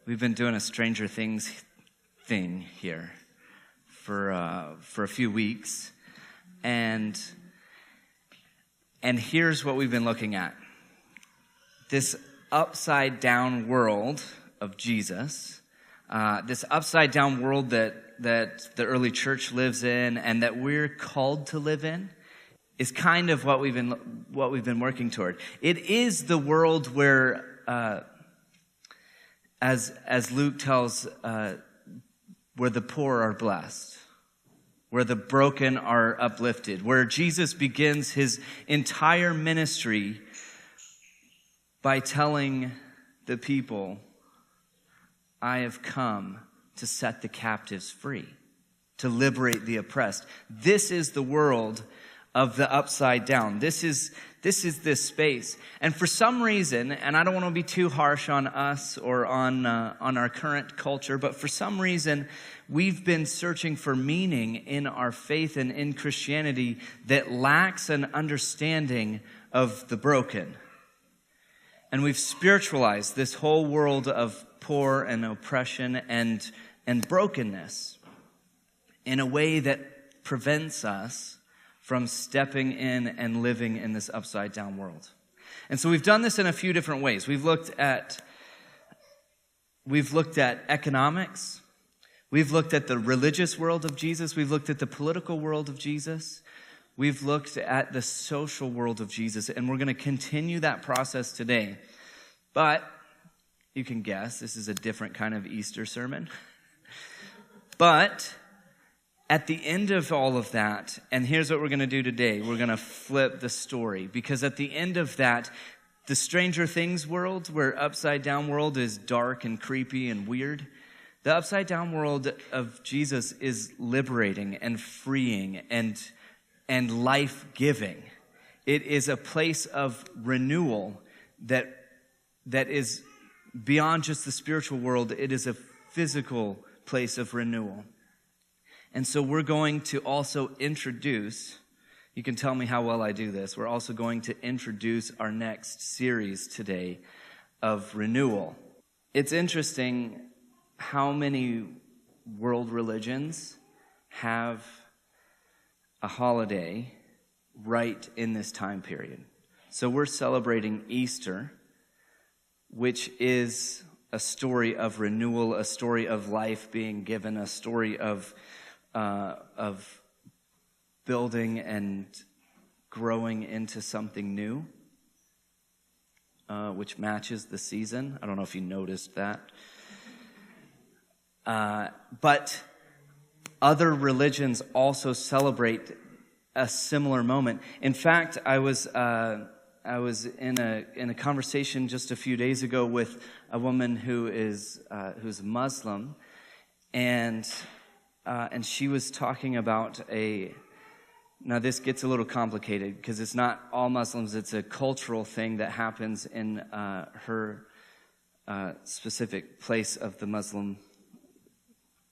We've been doing a Stranger Things thing here for a few weeks, and here's what we've been looking at: this upside down world of Jesus, this upside down world that the early church lives in, and that we're called to live in, is kind of what we've been working toward. It is the world where, as Luke tells, where the poor are blessed, where the broken are uplifted, where Jesus begins his entire ministry by telling the people, I have come to set the captives free, to liberate the oppressed. This is the world of the upside down. This is this space. And for some reason, and I don't want to be too harsh on us or on our current culture, but for some reason, we've been searching for meaning in our faith and in Christianity that lacks an understanding of the broken. And we've spiritualized this whole world of poor and oppression and brokenness in a way that prevents us from stepping in and living in this upside down world. And so we've done this in a few different ways. We've looked at economics. We've looked at the religious world of Jesus. We've looked at the political world of Jesus. We've looked at the social world of Jesus. And we're going to continue that process today. But you can guess this is a different kind of Easter sermon. But at the end of all of that, and here's what we're going to do today. We're going to flip the story, because at the end of that, the Stranger Things world, where upside down world is dark and creepy and weird, the upside down world of Jesus is liberating and freeing and life-giving. It is a place of renewal that is beyond just the spiritual world. It is a physical place of renewal. And so we're going to also introduce, you can tell me how well I do this, we're also going to introduce our next series today of Renewal. It's interesting how many world religions have a holiday right in this time period. So we're celebrating Easter, which is a story of renewal, a story of life being given, a story of building and growing into something new, which matches the season. I don't know if you noticed that. But other religions also celebrate a similar moment. In fact, I was in a conversation just a few days ago with a woman who's Muslim, and she was talking about now this gets a little complicated because it's not all Muslims, it's a cultural thing that happens in her specific place of the Muslim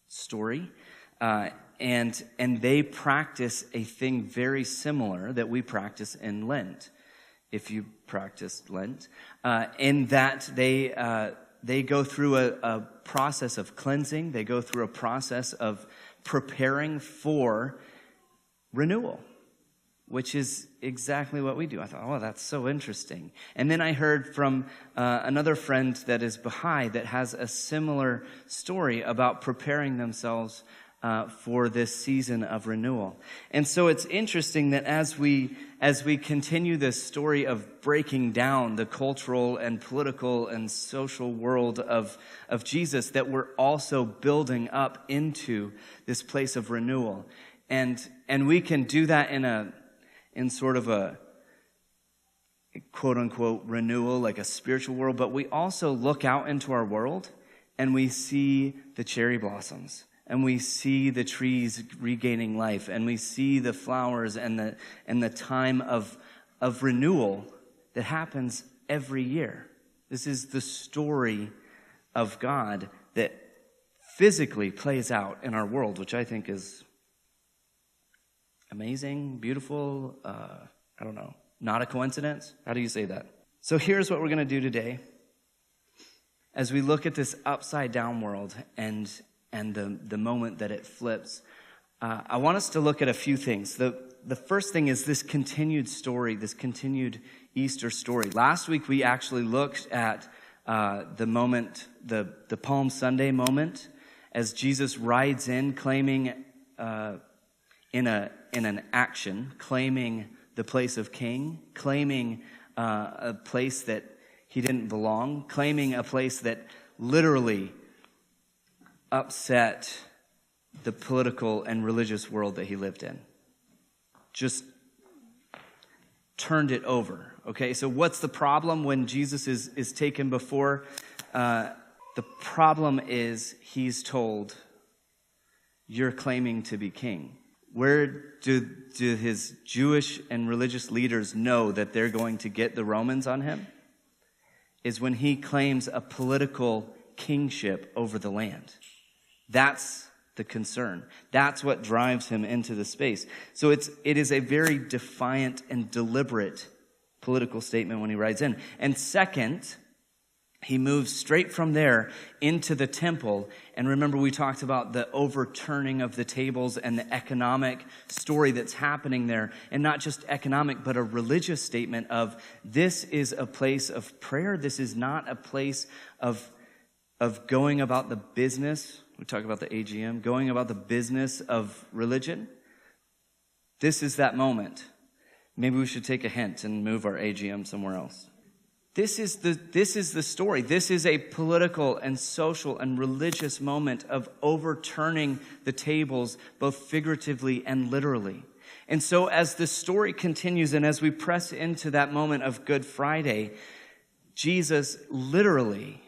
story. And they practice a thing very similar that we practice in Lent, if you practiced Lent, in that they go through a process of cleansing. They go through a process of preparing for renewal, which is exactly what we do. I thought, oh, that's so interesting. And then I heard from another friend that is Baha'i that has a similar story about preparing themselves for this season of renewal. And so it's interesting that as we continue this story of breaking down the cultural and political and social world of Jesus, that we're also building up into this place of renewal. And we can do that in sort of a quote unquote renewal, like a spiritual world, but we also look out into our world and we see the cherry blossoms. And we see the trees regaining life, and we see the flowers and the time of renewal that happens every year. This is the story of God that physically plays out in our world, which I think is amazing, beautiful, I don't know, not a coincidence. How do you say that? So here's what we're going to do today. as we look at this upside down world and the moment that it flips, I want us to look at a few things. The first thing is this continued story, this continued Easter story. Last week we actually looked at the moment, the Palm Sunday moment, as Jesus rides in, claiming in an action, claiming the place of king, claiming a place that he didn't belong, claiming a place that literally upset the political and religious world that he lived in. Just turned it over. Okay, so what's the problem when Jesus is taken before? The problem is he's told, you're claiming to be king. Where do his Jewish and religious leaders know that they're going to get the Romans on him? Is when he claims a political kingship over the land. That's the concern. That's what drives him into the space. So it is a very defiant and deliberate political statement when he rides in. And second, he moves straight from there into the temple. And remember, we talked about the overturning of the tables and the economic story that's happening there. And not just economic, but a religious statement of this is a place of prayer. This is not a place of going about the business. We talk about the AGM, going about the business of religion. This is that moment. Maybe we should take a hint and move our AGM somewhere else. This is the story. This is a political and social and religious moment of overturning the tables, both figuratively and literally. And so as the story continues and as we press into that moment of Good Friday, Jesus literally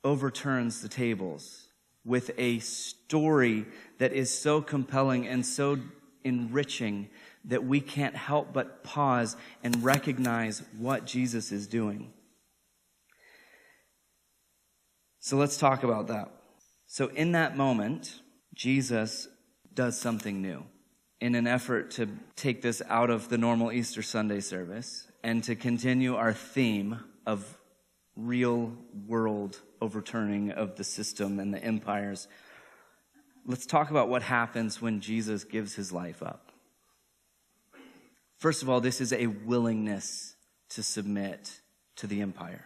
overturns the tables with a story that is so compelling and so enriching that we can't help but pause and recognize what Jesus is doing. So let's talk about that. So in that moment, Jesus does something new in an effort to take this out of the normal Easter Sunday service and to continue our theme of real world overturning of the system and the empires. Let's talk about what happens when Jesus gives his life up. First of all, this is a willingness to submit to the empire.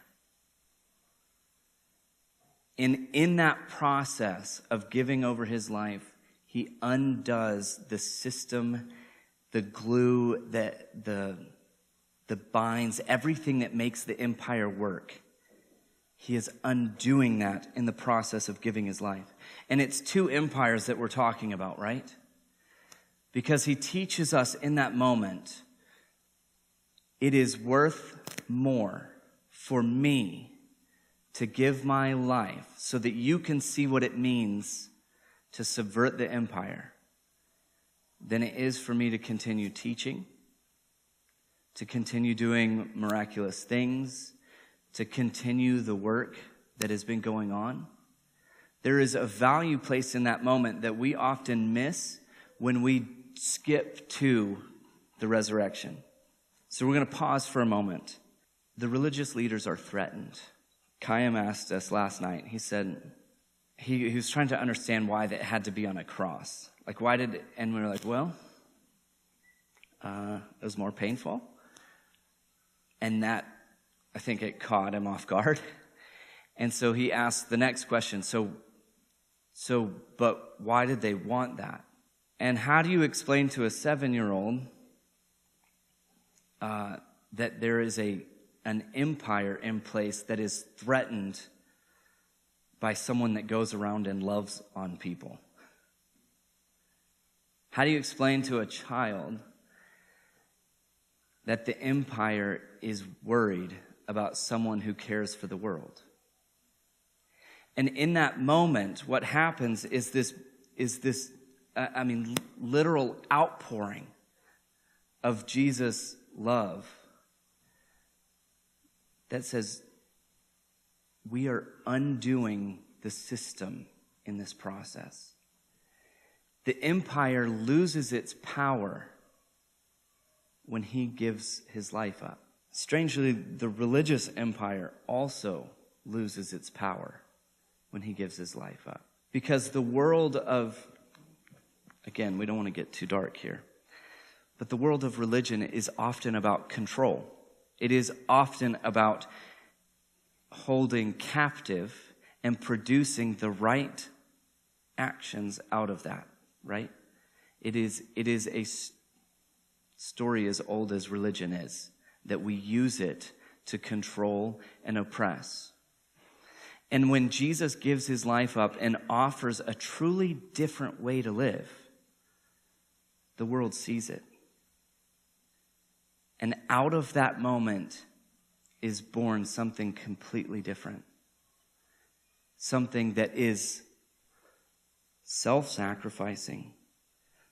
In that process of giving over his life, he undoes the system, the glue, the binds, everything that makes the empire work. He is undoing that in the process of giving his life. And it's two empires that we're talking about, right? Because he teaches us in that moment, it is worth more for me to give my life so that you can see what it means to subvert the empire than it is for me to continue teaching, to continue doing miraculous things, to continue the work that has been going on. There is a value placed in that moment that we often miss when we skip to the resurrection. So we're going to pause for a moment. The religious leaders are threatened. Chaim asked us last night, he said, he was trying to understand why that had to be on a cross. Like, why did, and we were like, well, it was more painful. And that, I think it caught him off guard. And so he asked the next question, but why did they want that? And how do you explain to a 7-year-old that there is an empire in place that is threatened by someone that goes around and loves on people? How do you explain to a child that the empire is worried about someone who cares for the world? And in that moment, what happens is this literal outpouring of Jesus' love that says, we are undoing the system in this process. The empire loses its power when he gives his life up. Strangely, the religious empire also loses its power when he gives his life up. Because the world of, again, we don't want to get too dark here, but the world of religion is often about control. It is often about holding captive and producing the right actions out of that, right? It is a story as old as religion is, that we use it to control and oppress. And when Jesus gives his life up and offers a truly different way to live, the world sees it. And out of that moment is born something completely different. Something that is self-sacrificing.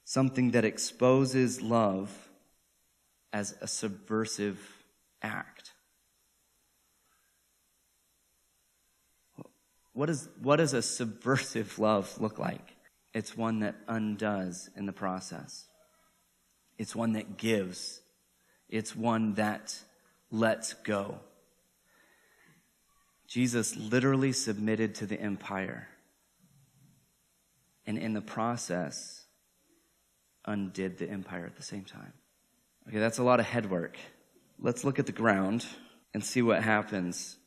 Something that exposes love as a subversive act. What does a subversive love look like? It's one that undoes in the process. It's one that gives. It's one that lets go. Jesus literally submitted to the empire, and in the process, undid the empire at the same time. Okay, that's a lot of head work. Let's look at the ground and see what happens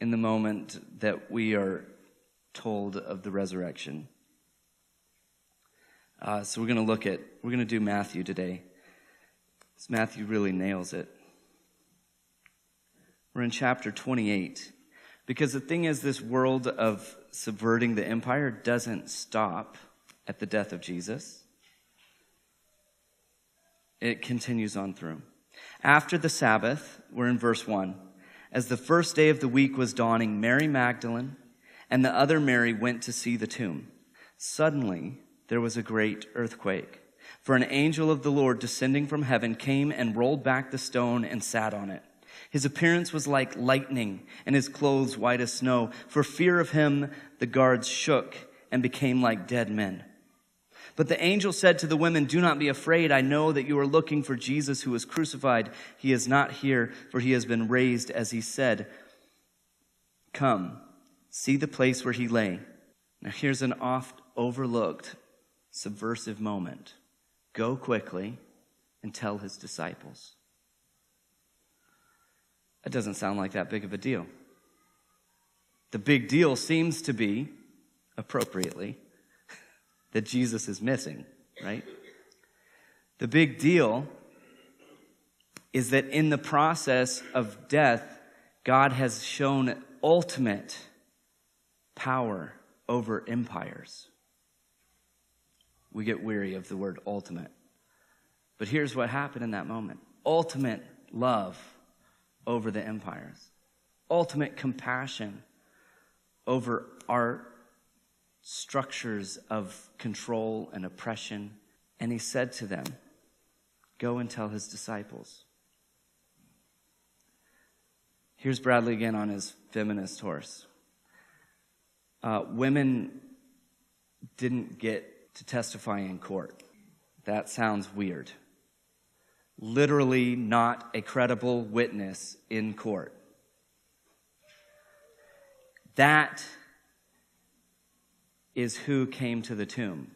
in the moment that we are told of the resurrection. So we're going to do Matthew today. Because Matthew really nails it. We're in chapter 28. Because the thing is, this world of subverting the empire doesn't stop at the death of Jesus. It continues on through. After the Sabbath, we're in verse 1. As the first day of the week was dawning, Mary Magdalene and the other Mary went to see the tomb. Suddenly, there was a great earthquake. For an angel of the Lord descending from heaven came and rolled back the stone and sat on it. His appearance was like lightning, and his clothes white as snow. For fear of him, the guards shook and became like dead men. But the angel said to the women, "Do not be afraid. I know that you are looking for Jesus who was crucified. He is not here, for he has been raised as he said. Come, see the place where he lay." Now here's an oft overlooked subversive moment. Go quickly and tell his disciples. That doesn't sound like that big of a deal. The big deal seems to be, appropriately, that Jesus is missing, right? The big deal is that in the process of death, God has shown ultimate power over empires. We get weary of the word ultimate. But here's what happened in that moment. Ultimate love over the empires. Ultimate compassion over our structures of control and oppression. And he said to them, "Go and tell his disciples." Here's Bradley again on his feminist horse. Women didn't get to testify in court. That sounds weird. Literally not a credible witness in court. That is who came to the tomb.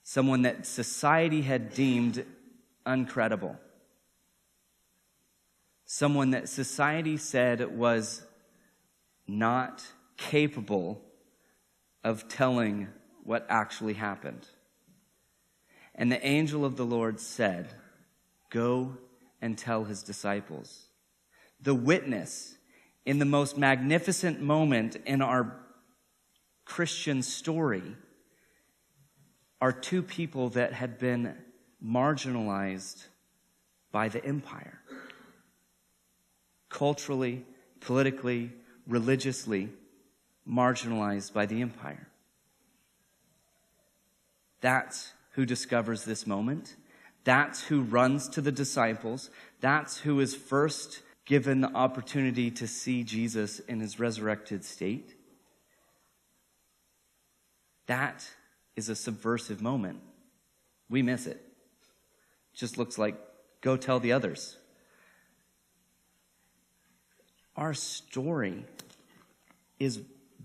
Someone that society had deemed uncredible. Someone that society said was not capable of telling what actually happened. And the angel of the Lord said, "Go and tell his disciples." The witness in the most magnificent moment in our Christian story are two people that had been marginalized by the empire. Culturally, politically, religiously marginalized by the empire. That's who discovers this moment. That's who runs to the disciples. That's who is first given the opportunity to see Jesus in his resurrected state. That is a subversive moment. We miss it. It just looks like, go tell the others. our story is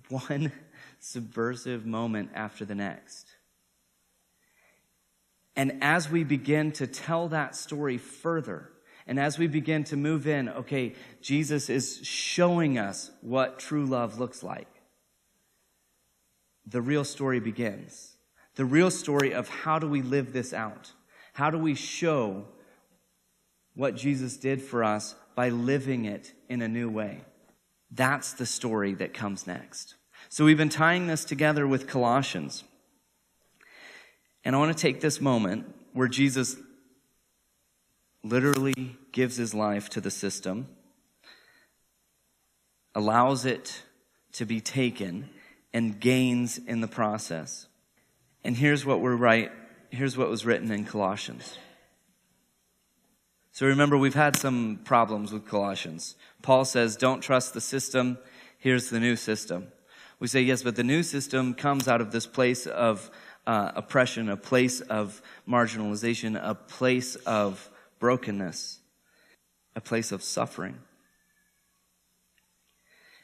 one subversive moment after the next. And as we begin to tell that story further, and as we begin to move in, okay, Jesus is showing us what true love looks like. The real story begins. The real story of how do we live this out? How do we show what Jesus did for us by living it in a new way? That's the story that comes next. So we've been tying this together with Colossians. And I want to take this moment where Jesus literally gives his life to the system, allows it to be taken, and gains in the process. And here's what was written in Colossians. So remember, we've had some problems with Colossians. Paul says, don't trust the system. Here's the new system. We say, yes, but the new system comes out of this place of oppression, a place of marginalization, a place of brokenness, a place of suffering.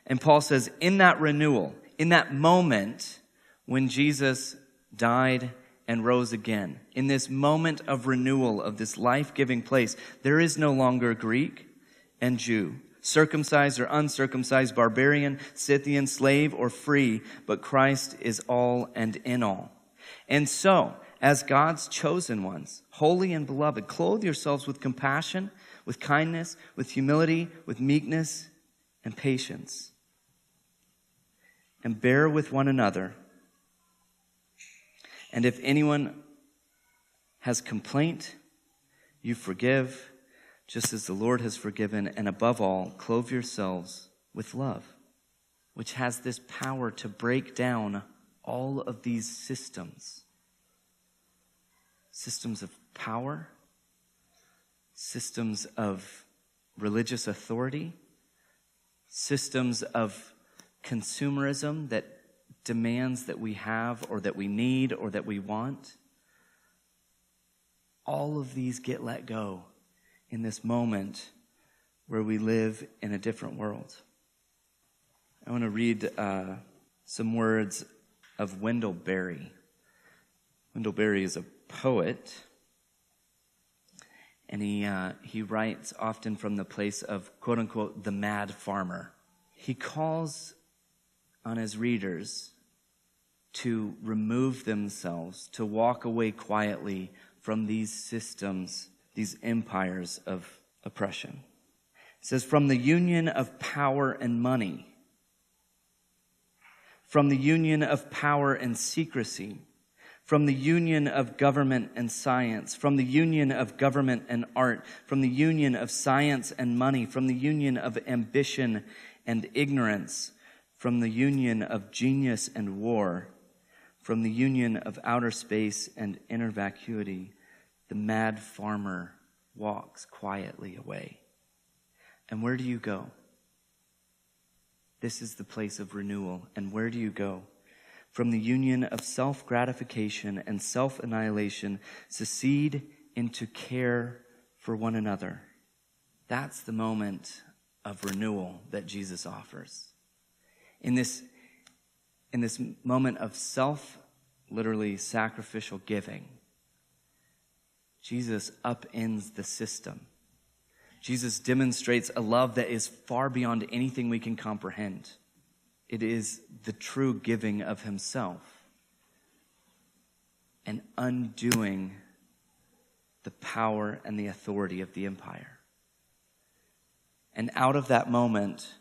And Paul says, in that renewal, in that moment when Jesus died and rose again, in this moment of renewal of this life-giving place, there is no longer Greek and Jew, circumcised or uncircumcised, barbarian, Scythian, slave or free, but Christ is all and in all. And so, as God's chosen ones, holy and beloved, clothe yourselves with compassion, with kindness, with humility, with meekness, and patience. And bear with one another. And if anyone has complaint, you forgive, just as the Lord has forgiven. And above all, clothe yourselves with love, which has this power to break down all of these systems. Systems of power, systems of religious authority, systems of consumerism that demands that we have or that we need or that we want. All of these get let go in this moment where we live in a different world. I want to read some words of Wendell Berry. Wendell Berry is a poet, and he writes often from the place of, quote unquote, the mad farmer. He calls on his readers to remove themselves, to walk away quietly from these systems, these empires of oppression. It says, from the union of power and money, from the union of power and secrecy, from the union of government and science, from the union of government and art, from the union of science and money, from the union of ambition and ignorance, from the union of genius and war, from the union of outer space and inner vacuity, the mad farmer walks quietly away. And where do you go? This is the place of renewal. And where do you go? From the union of self-gratification and self-annihilation, secede into care for one another. That's the moment of renewal that Jesus offers. In this moment of literally sacrificial giving, Jesus upends the system. Jesus demonstrates a love that is far beyond anything we can comprehend. It is the true giving of himself and undoing the power and the authority of the empire. And out of that moment,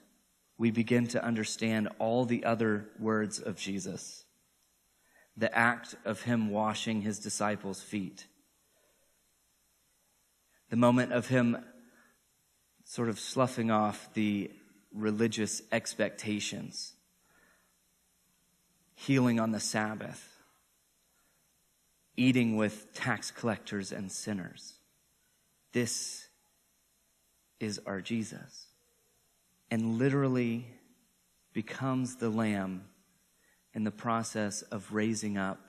we begin to understand all the other words of Jesus. The act of him washing his disciples' feet. The moment of him sort of sloughing off the religious expectations. Healing on the Sabbath. Eating with tax collectors and sinners. This is our Jesus. And literally becomes the Lamb in the process of raising up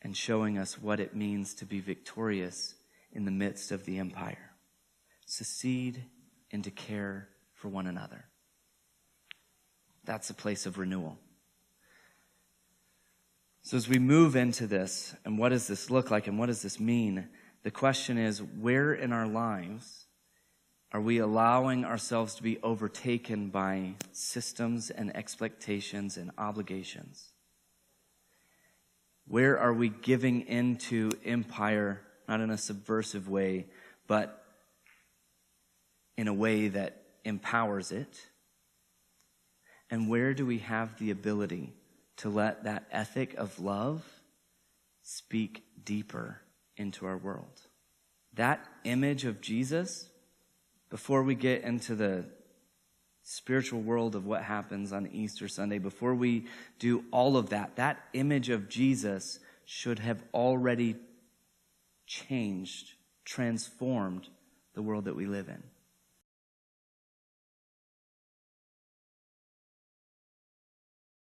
and showing us what it means to be victorious in the midst of the empire. Secede into care for one another. That's a place of renewal. So as we move into this, and what does this look like, and what does this mean? The question is, where in our lives are we allowing ourselves to be overtaken by systems and expectations and obligations? Where are we giving into empire, not in a subversive way, but in a way that empowers it? And where do we have the ability to let that ethic of love speak deeper into our world? That image of Jesus, before we get into the spiritual world of what happens on Easter Sunday, before we do all of that, that image of Jesus should have already changed, transformed the world that we live in.